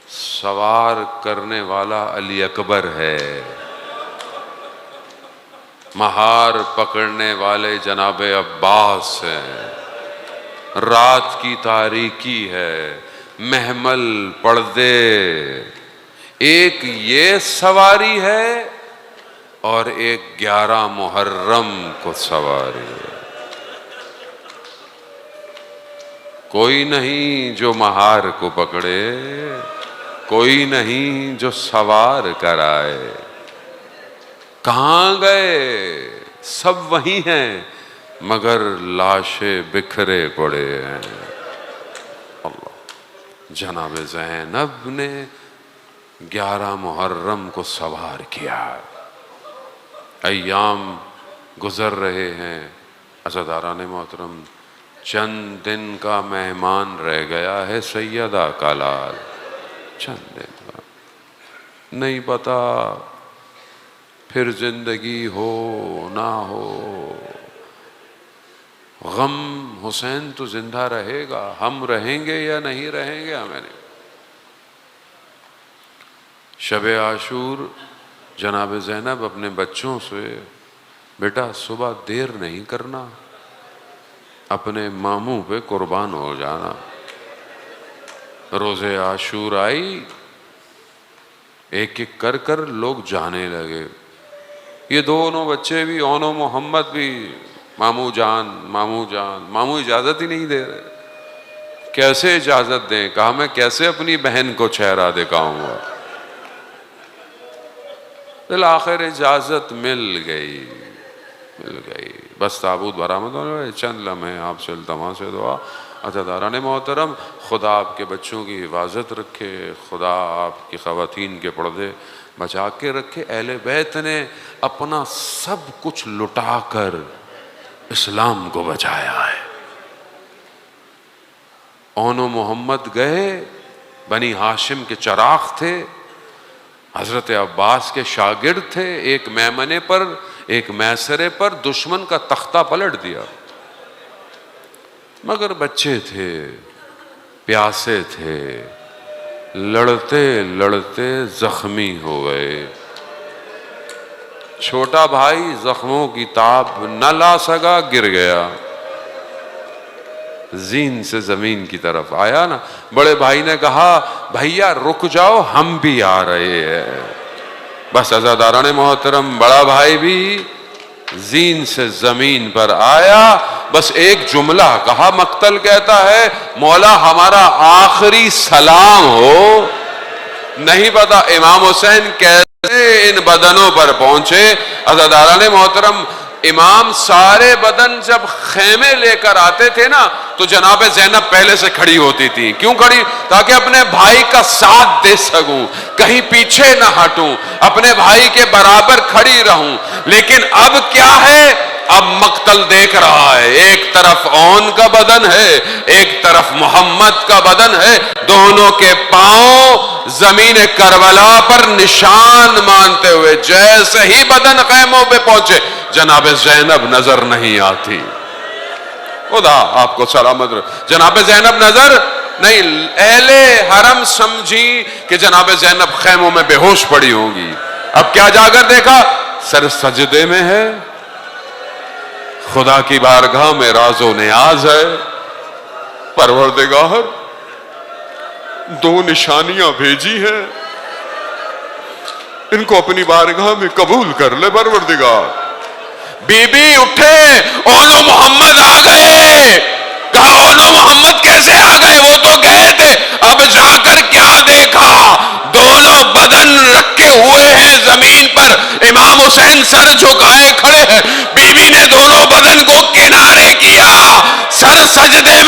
سوار کرنے والا علی اکبر ہے، مہار پکڑنے والے جناب عباس ہیں، رات کی تاریکی ہے، محمل پردے، ایک یہ سواری ہے اور ایک 11 محرم کو سواری ہے۔ کوئی نہیں جو مہار کو پکڑے، کوئی نہیں جو سوار کرائے۔ کہاں گئے؟ سب وہی ہیں مگر لاشیں بکھرے پڑے ہیں۔ اللہ، جناب زینب نے 11 محرم کو سوار کیا۔ ایام گزر رہے ہیں، عزاداران محترم، چند دن کا مہمان رہ گیا ہے سیدہ کا لال، چند دن کا، نہیں پتا پھر زندگی ہو نہ ہو۔ غم حسین تو زندہ رہے گا، ہم رہیں گے یا نہیں رہیں گے ہمیں نہیں۔ شب عاشور جناب زینب اپنے بچوں سے، بیٹا صبح دیر نہیں کرنا، اپنے ماموں پہ قربان ہو جانا۔ روزے عاشورائی ایک ایک کر کر لوگ جانے لگے۔ یہ دونوں بچے بھی، اون و محمد بھی، ماموں جان ماموں جان، ماموں اجازت ہی نہیں دے رہے۔ کیسے اجازت دیں؟ کہا میں کیسے اپنی بہن کو چہرہ دکھاؤں گا۔ بالآخر اجازت مل گئی۔ بس تابوت برآمد ہونے والے چند لمحے آپ سے التماس سے دعا۔ عزاداران محترم، خدا آپ کے بچوں کی حفاظت رکھے، خدا آپ کی خواتین کے پردے بچا کے رکھے۔ اہل بیت نے اپنا سب کچھ لٹا کر اسلام کو بچایا ہے۔ اون و محمد گئے، بنی ہاشم کے چراغ تھے، حضرت عباس کے شاگرد تھے، ایک میمنے پر ایک میسرے پر دشمن کا تختہ پلٹ دیا، مگر بچے تھے، پیاسے تھے، لڑتے لڑتے زخمی ہو گئے۔ چھوٹا بھائی زخموں کی تاب نہ لا سکا، گر گیا، زین سے زمین کی طرف آیا نا۔ بڑے بھائی نے کہا بھیا رک جاؤ، ہم بھی آ رہے ہیں۔ بس عزاداران محترم، بڑا بھائی بھی زین سے زمین پر آیا، بس ایک جملہ کہا، مقتل کہتا ہے مولا ہمارا آخری سلام ہو۔ نہیں پتا امام حسین کیسے ان بدنوں پر پہنچے۔ عزاداران محترم، امام سارے بدن جب خیمے لے کر آتے تھے نا تو جناب زینب پہلے سے کھڑی ہوتی تھی۔ کیوں کھڑی؟ تاکہ اپنے بھائی کا ساتھ دے سکوں، کہیں پیچھے نہ ہٹوں، اپنے بھائی کے برابر کھڑی رہوں۔ لیکن اب کیا ہے؟ اب مقتل دیکھ رہا ہے، ایک طرف اون کا بدن ہے، ایک طرف محمد کا بدن ہے، دونوں کے پاؤں زمین کربلا پر نشان مانتے ہوئے جیسے ہی بدن خیموں پہ پہنچے جناب زینب نظر نہیں آتی۔ خدا آپ کو سلامت رکھے۔ جناب زینب نظر نہیں، اہل حرم سمجھی کہ جناب زینب خیموں میں بے ہوش پڑی ہوں گی۔ اب کیا جا کر دیکھا؟ سر سجدے میں ہے، خدا کی بارگاہ میں راز و نیاز ہے۔ پروردگار دو نشانیاں بھیجی ہیں، ان کو اپنی بارگاہ میں قبول کر لے پروردگار۔ بی بی اٹھے، اون و محمد آ گئے۔ کہا اون و محمد کیسے آ گئے؟ وہ تو گئے تھے۔ اب جا کر کیا دیکھا؟ دونوں بدن رکھے ہوئے ہیں زمین پر، امام حسین سر جھکائے کھڑے ہیں، بی بی نے دونوں بدن کو کنارے کیا، سر سجدے